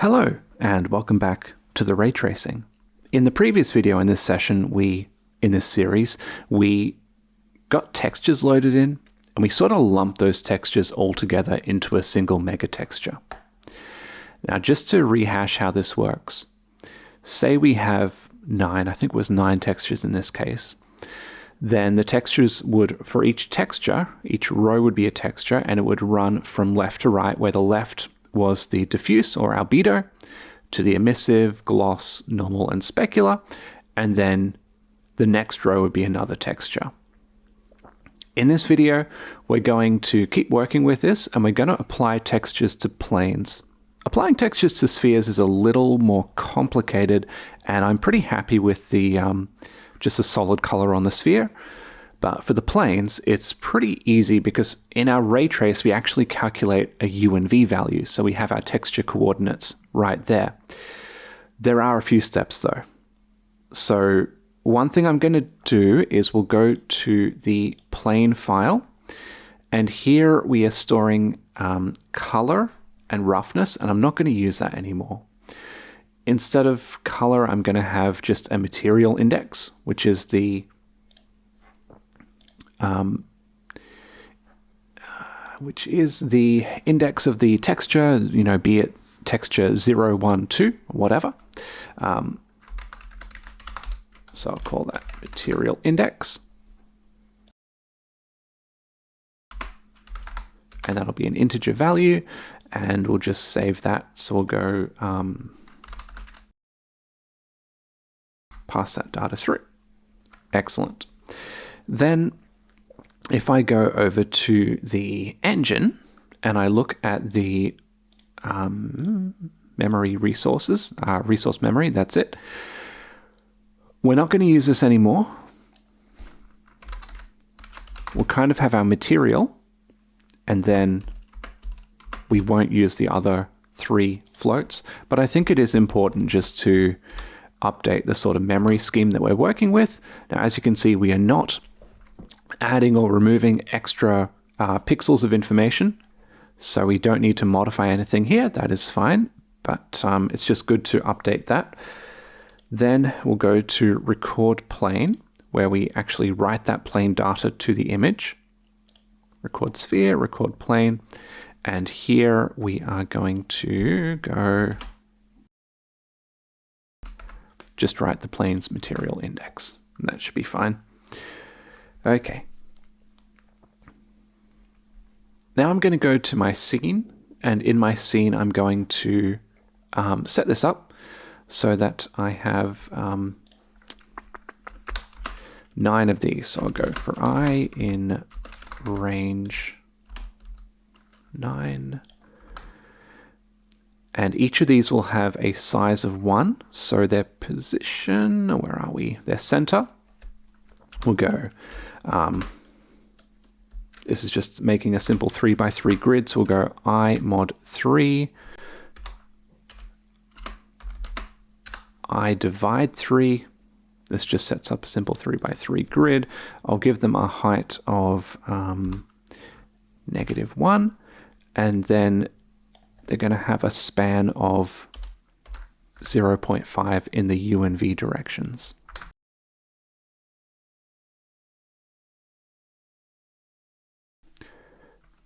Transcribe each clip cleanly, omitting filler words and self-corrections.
Hello, and welcome back to the Raytracing. In the previous video in this session, in this series, we got textures loaded in, and we sort of lumped those textures all together into a single mega texture. Now, just to rehash how this works, say we have I think it was nine textures in this case, then the textures would, for each texture, each row would be a texture, and it would run from left to right, where the left was the diffuse or albedo, to the emissive, gloss, normal, and specular, and then the next row would be another texture. In this video, we're going to keep working with this, and we're going to apply textures to planes. Applying textures to spheres is a little more complicated, and I'm pretty happy with the just a solid color on the sphere. But for the planes, it's pretty easy because in our ray trace, we actually calculate a U and V value. So we have our texture coordinates right there. There are a few steps though. So one thing I'm going to do is we'll go to the plane file. And here we are storing color and roughness, and I'm not going to use that anymore. Instead of color, I'm going to have just a material index, which is the index of the texture, be it texture 0, 1, 2, whatever. So I'll call that material index. And that'll be an integer value, and we'll just save that. So we'll go pass that data through. Excellent. Then if I go over to the engine and I look at the memory resources, resource memory, that's it. We're not going to use this anymore. We'll kind of have our material, and then we won't use the other three floats. But I think it is important just to update the sort of memory scheme that we're working with. Now, as you can see, we are not adding or removing extra pixels of information, so we don't need to modify anything here. That is fine, but it's just good to update that. Then we'll go to record plane, where we actually write that plane data to the image. Record sphere, record plane, and here we are going to go just write the plane's material index, and that should be fine. Okay. Now I'm going to go to my scene, and in my scene I'm going to set this up so that I have 9 of these. So I'll go for I in range 9. And each of these will have a size of 1. So their position, where are we? Their center will go. This is just making a simple 3 by 3 grid. So we'll go I mod 3. I divide 3. This just sets up a simple 3 by 3 grid. I'll give them a height of -1. And then they're going to have a span of 0.5 in the U and V directions.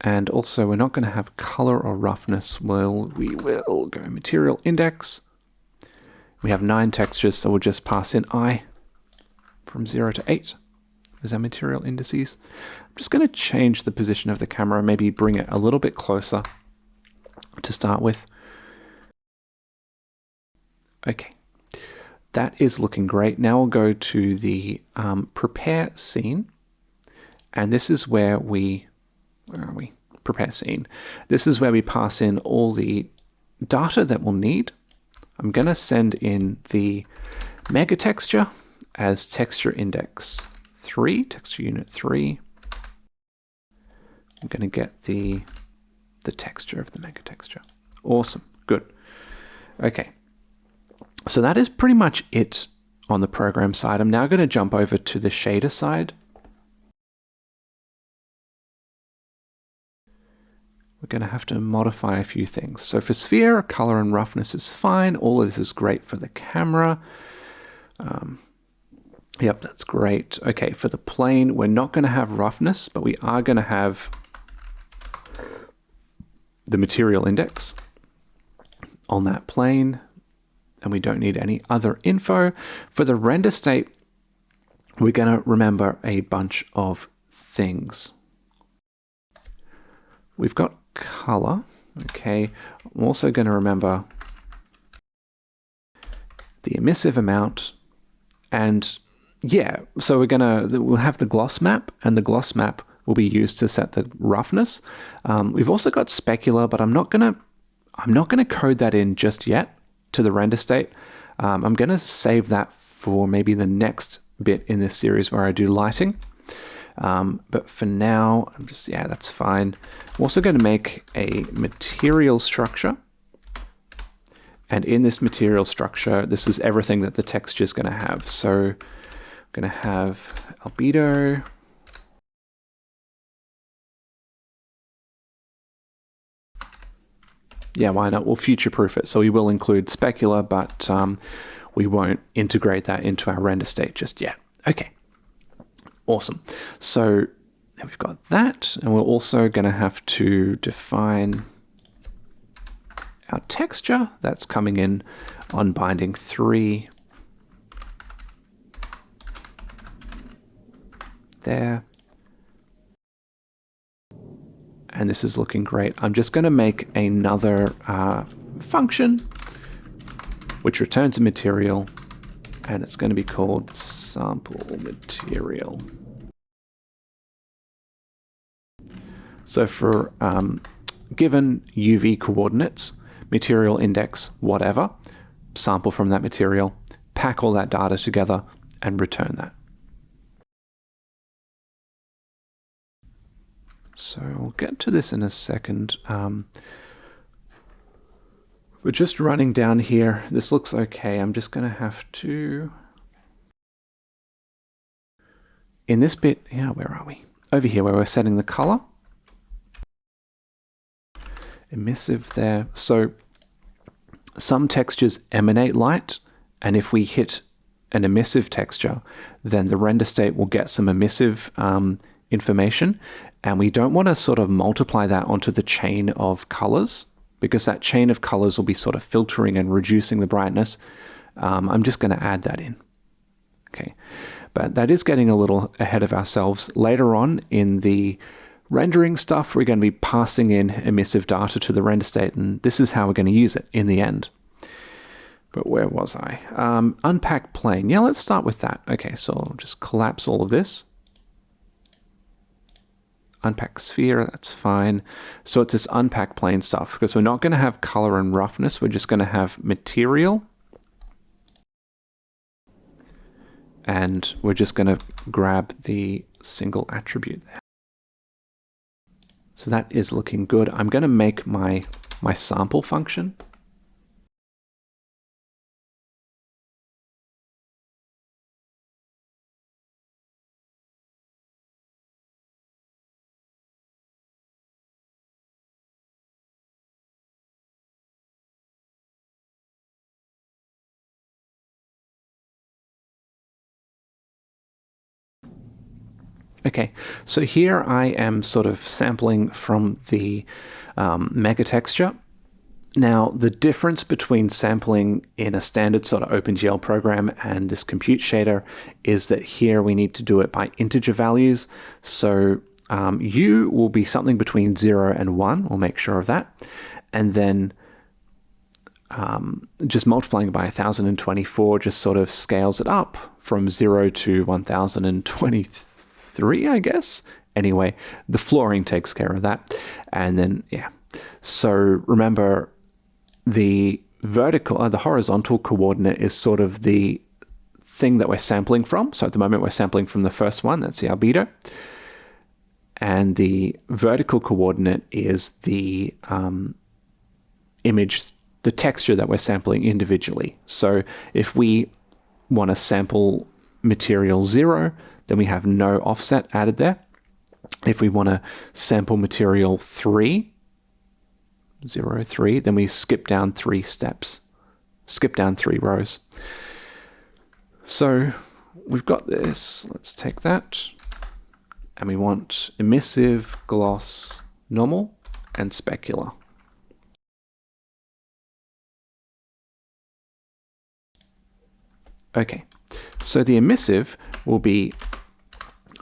And also, we're not going to have color or roughness. We will go material index. We have 9 textures, so we'll just pass in I from 0 to 8 as our material indices. I'm just going to change the position of the camera, maybe bring it a little bit closer to start with. Okay, that is looking great. Now we'll go to the prepare scene, and this is where where are we? Prepare scene. This is where we pass in all the data that we'll need. I'm going to send in the mega texture as texture index 3, texture unit 3. I'm going to get the texture of the mega texture. Awesome, good. Okay, so that is pretty much it on the program side. I'm now going to jump over to the shader side. we're going to have to modify a few things. So for sphere, color and roughness is fine. All of this is great for the camera. Yep, that's great. Okay, for the plane, we're not going to have roughness, but we are going to have the material index on that plane, and we don't need any other info. For the render state, we're going to remember a bunch of things. We've got color. Okay, I'm also going to remember the emissive amount, and yeah, so we'll have the gloss map, and the gloss map will be used to set the roughness. We've also got specular, but I'm not gonna code that in just yet to the render state. I'm gonna save that for maybe the next bit in this series where I do lighting. But for now, that's fine. I'm also going to make a material structure. And in this material structure, this is everything that the texture is going to have. So I'm going to have albedo. Yeah, why not? We'll future-proof it. So we will include specular, but we won't integrate that into our render state just yet. Okay, awesome. So we've got that, and we're also going to have to define our texture. That's coming in on binding 3. There. And this is looking great. I'm just going to make another function which returns a material, and it's going to be called sample material. So for given UV coordinates, material index, whatever, sample from that material, pack all that data together, and return that. So we'll get to this in a second. We're just running down here. This looks okay. I'm just going to have to... In this bit, yeah, where are we? Over here where we're setting the color. Emissive there. So some textures emanate light, and if we hit an emissive texture, then the render state will get some emissive information, and we don't want to sort of multiply that onto the chain of colors, because that chain of colors will be sort of filtering and reducing the brightness. I'm just going to add that in. Okay, but that is getting a little ahead of ourselves. Later on in the rendering stuff, we're going to be passing in emissive data to the render state, and this is how we're going to use it in the end. But where was I? Unpack plane. Yeah, let's start with that. Okay, so I'll just collapse all of this. Unpack sphere, that's fine. So it's this unpack plane stuff, because we're not going to have color and roughness, we're just going to have material. And we're just going to grab the single attribute there. So that is looking good. I'm going to make my sample function. Okay, so here I am sort of sampling from the mega texture. Now, the difference between sampling in a standard sort of OpenGL program and this compute shader is that here we need to do it by integer values. So U will be something between 0 and 1, we'll make sure of that. And then just multiplying by 1024 just sort of scales it up from 0 to 1023, I guess. Anyway, the flooring takes care of that. And then, yeah. So remember, the vertical, the horizontal coordinate is sort of the thing that we're sampling from. So at the moment, we're sampling from the first one, that's the albedo. And the vertical coordinate is the image, the texture that we're sampling individually. So if we want to sample material 0, then we have no offset added there. If we want to sample material 3, 0, 3. Then we skip down 3 steps, skip down 3 rows. So we've got this. Let's take that. And we want emissive, gloss, normal, and specular. Okay, so the emissive will be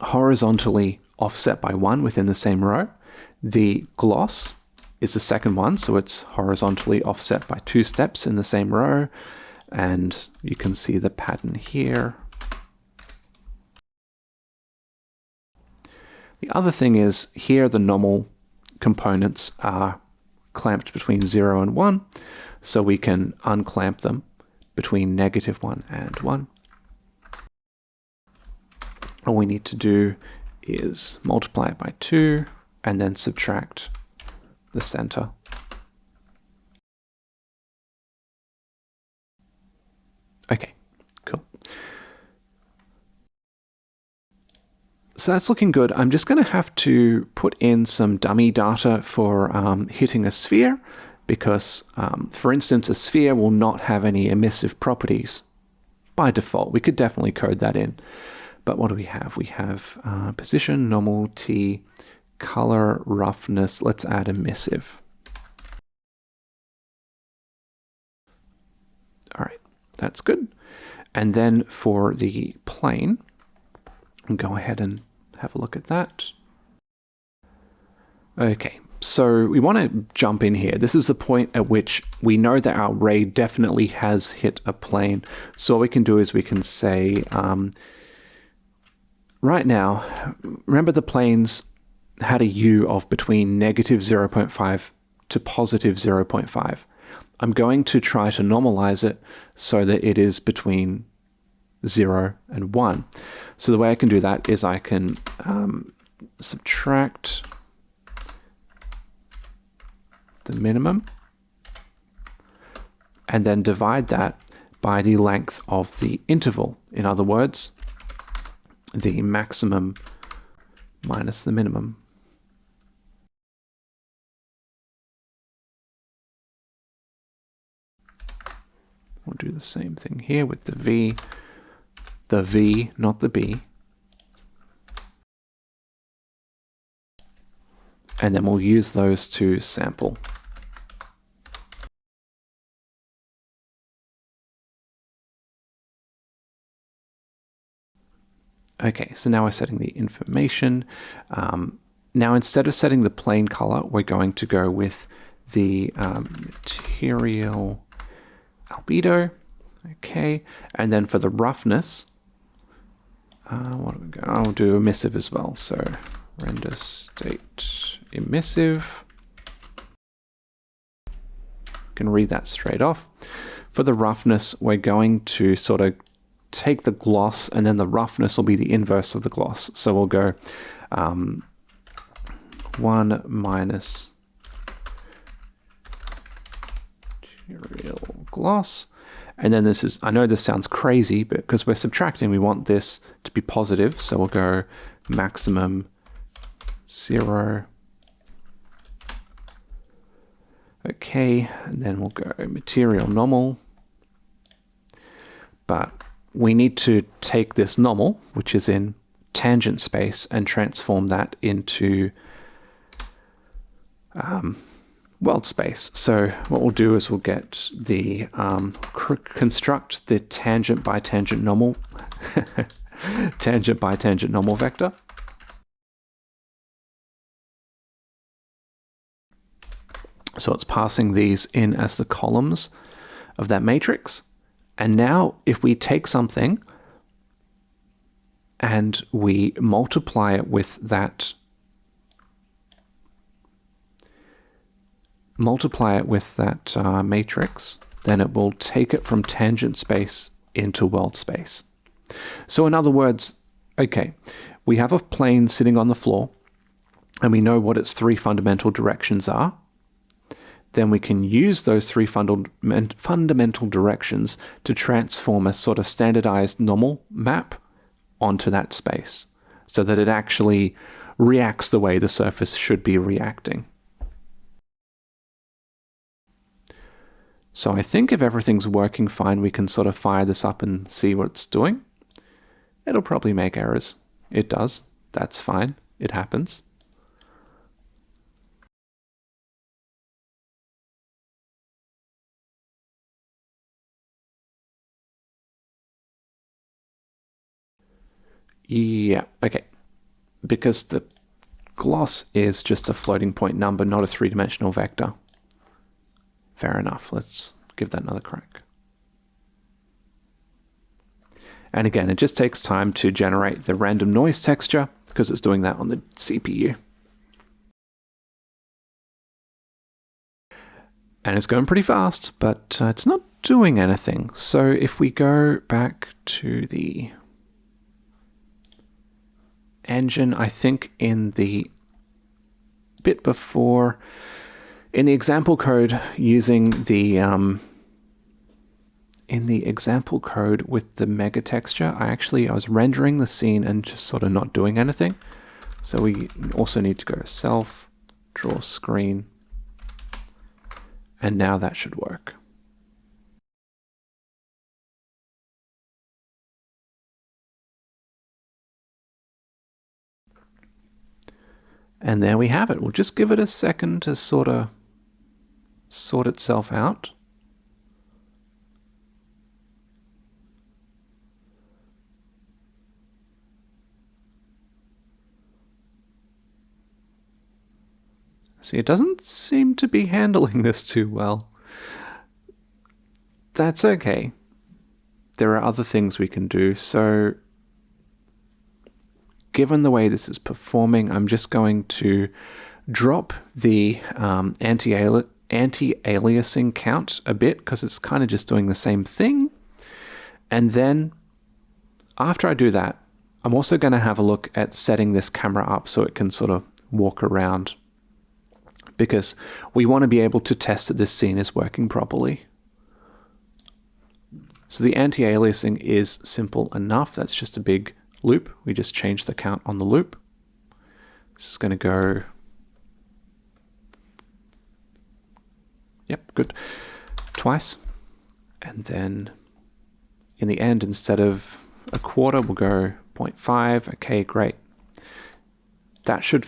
horizontally offset by 1 within the same row. The gloss is the second one, so it's horizontally offset by 2 steps in the same row. And you can see the pattern here. The other thing is here the normal components are clamped between 0 and 1, so we can unclamp them between -1 and 1. All we need to do is multiply it by 2 and then subtract the center. Okay, cool. So that's looking good. I'm just going to have to put in some dummy data for hitting a sphere, because, for instance, a sphere will not have any emissive properties by default. We could definitely code that in. But what do we have? We have position, normal, T, color, roughness. Let's add emissive. All right, that's good. And then for the plane, go ahead and have a look at that. Okay, so we want to jump in here. This is the point at which we know that our ray definitely has hit a plane. So what we can do is we can say, right now, remember the planes had a U of between -0.5 to +0.5. I'm going to try to normalize it so that it is between 0 and 1. So the way I can do that is I can subtract the minimum and then divide that by the length of the interval. In other words, the maximum minus the minimum. We'll do the same thing here with the V, not the B. And then we'll use those to sample. Okay, so now we're setting the information. Now instead of setting the plane color, we're going to go with the material albedo. Okay, and then for the roughness, what do we go? I'll do emissive as well. So render state emissive. Can read that straight off. For the roughness, we're going to sort of take the gloss, and then the roughness will be the inverse of the gloss. So we'll go 1 minus material gloss. And then this is, I know this sounds crazy, but because we're subtracting, we want this to be positive. So we'll go maximum 0. Okay, and then we'll go material normal. But we need to take this normal, which is in tangent space, and transform that into world space. So what we'll do is we'll get the construct the tangent by tangent normal tangent by tangent normal vector. So it's passing these in as the columns of that matrix. And now if we take something and we multiply it with that matrix, then it will take it from tangent space into world space. So in other words, okay, we have a plane sitting on the floor and we know what its 3 fundamental directions are. Then we can use those 3 fundamental directions to transform a sort of standardized normal map onto that space so that it actually reacts the way the surface should be reacting. So I think if everything's working fine, we can sort of fire this up and see what it's doing. It'll probably make errors. It does. That's fine. It happens. Yeah, okay. Because the gloss is just a floating point number, not a three-dimensional vector. Fair enough. Let's give that another crack. And again, it just takes time to generate the random noise texture because it's doing that on the CPU. And it's going pretty fast, but it's not doing anything. So if we go back to the engine, I think in the bit before, in the example code using the in the example code with the mega texture, I was rendering the scene and just sort of not doing anything. So we also need to go self, draw screen, and now that should work. And there we have it. We'll just give it a second to sort of sort itself out. See, it doesn't seem to be handling this too well. That's okay. There are other things we can do. So given the way this is performing, I'm just going to drop the anti-aliasing count a bit because it's kind of just doing the same thing. And then after I do that, I'm also going to have a look at setting this camera up so it can sort of walk around, because we want to be able to test that this scene is working properly. So the anti-aliasing is simple enough. That's just a big loop. We just change the count on the loop. This is going to go, yep, good, twice. And then in the end, instead of a quarter, we'll go 0.5. Okay, great. That should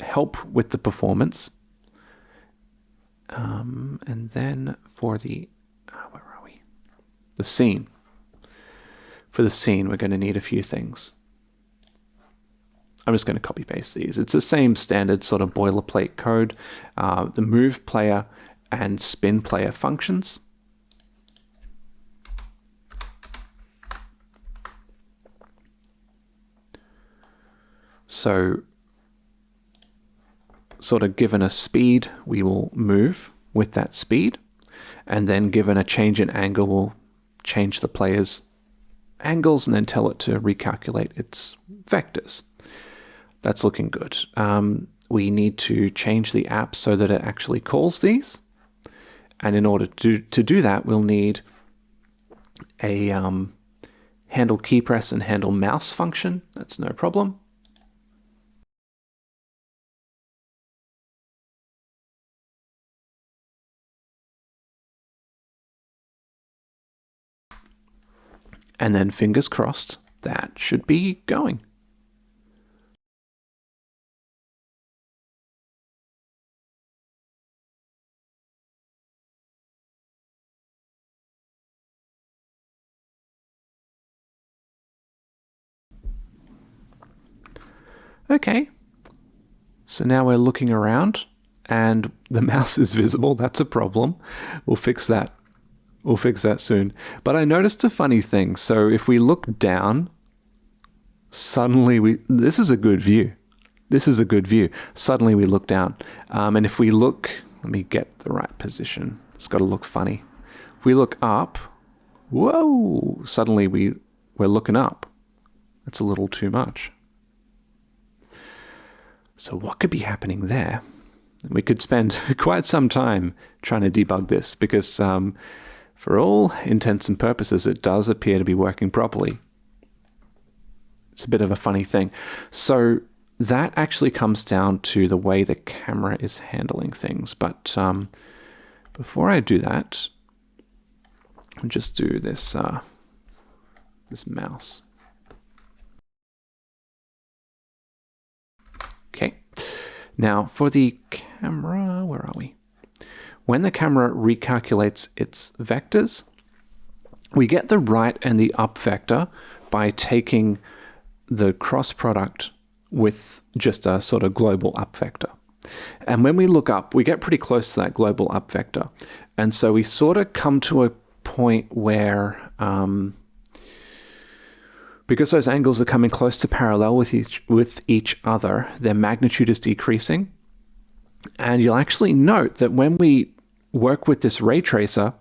help with the performance. And then for the, where are we? The scene. For the scene, we're going to need a few things. I'm just going to copy paste these. It's the same standard sort of boilerplate code. The move player and spin player functions. So sort of given a speed, we will move with that speed. And then given a change in angle, we'll change the player's angles and then tell it to recalculate its vectors. That's looking good. We need to change the app so that it actually calls these. And in order to do that, we'll need a handle key press and handle mouse function. That's no problem. And then fingers crossed, that should be going. Okay, so now we're looking around and the mouse is visible. That's a problem. We'll fix that. We'll fix that soon. But I noticed a funny thing. So if we look down, suddenly this is a good view. This is a good view. Suddenly we look down. And if we look, let me get the right position. It's got to look funny. If we look up, whoa, suddenly we're looking up. That's a little too much. So what could be happening there? We could spend quite some time trying to debug this because for all intents and purposes, it does appear to be working properly. It's a bit of a funny thing. So that actually comes down to the way the camera is handling things. But before I do that, I'll just do this, this mouse. Okay. Now for the camera, where are we? When the camera recalculates its vectors, we get the right and the up vector by taking the cross product with just a sort of global up vector. And when we look up, we get pretty close to that global up vector. And so we sort of come to a point where, because those angles are coming close to parallel with each other, their magnitude is decreasing. And you'll actually note that when we work with this ray tracer,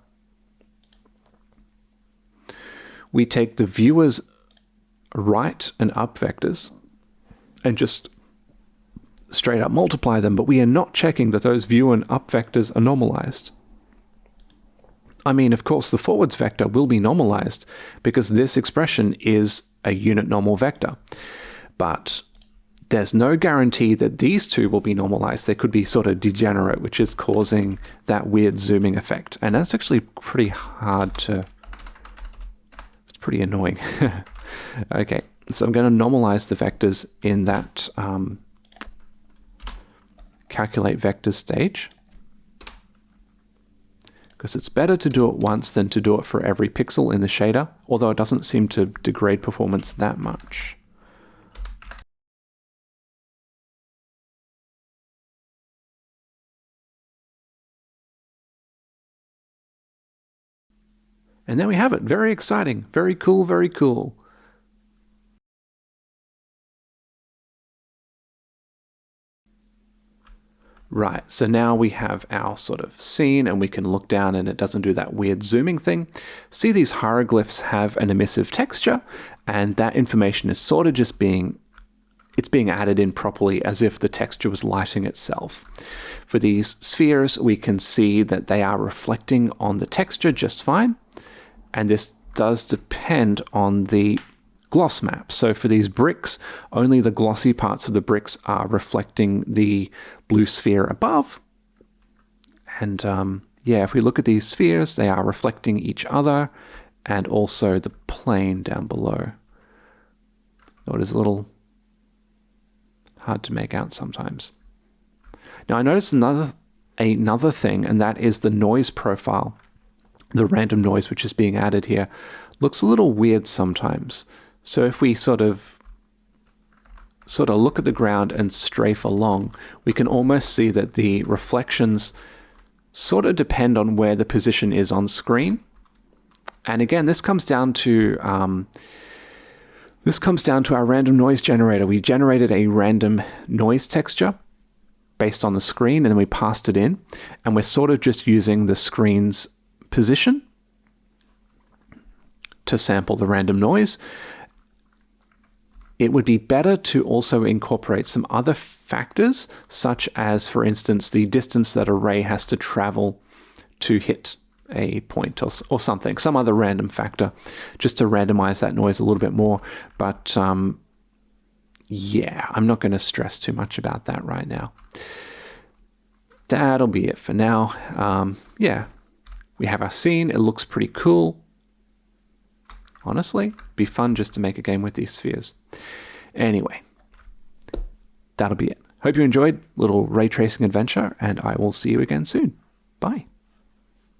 we take the viewer's right and up vectors and just straight up multiply them, but we are not checking that those view and up vectors are normalized. I mean, of course, the forwards vector will be normalized because this expression is a unit normal vector, but there's no guarantee that these two will be normalized. They could be sort of degenerate, which is causing that weird zooming effect. And that's actually pretty hard to, it's pretty annoying. Okay, so I'm going to normalize the vectors in that calculate vectors stage, because it's better to do it once than to do it for every pixel in the shader, although it doesn't seem to degrade performance that much. And there we have it. Very exciting. Very cool, very cool. Right, so now we have our sort of scene and we can look down and it doesn't do that weird zooming thing. See, these hieroglyphs have an emissive texture, and that information is sort of just being added in properly as if the texture was lighting itself. For these spheres, we can see that they are reflecting on the texture just fine, and this does depend on the gloss map. So for these bricks, only the glossy parts of the bricks are reflecting the blue sphere above. And yeah, if we look at these spheres, they are reflecting each other and also the plane down below. Though it is a little hard to make out sometimes. Now I noticed another thing, and that is the noise profile. The random noise which is being added here looks a little weird sometimes. So if we sort of look at the ground and strafe along, we can almost see that the reflections sort of depend on where the position is on screen. And again, this comes down to our random noise generator. We generated a random noise texture based on the screen, and then we passed it in, and we're sort of just using the screen's position to sample the random noise. It would be better to also incorporate some other factors, such as, for instance, the distance that a ray has to travel to hit a point or something, some other random factor, just to randomize that noise a little bit more. But yeah, I'm not going to stress too much about that right now. That'll be it for now. Yeah, we have our scene. It looks pretty cool. Honestly, be fun just to make a game with these spheres. Anyway, that'll be it. Hope you enjoyed little ray tracing adventure, and I will see you again soon. Bye.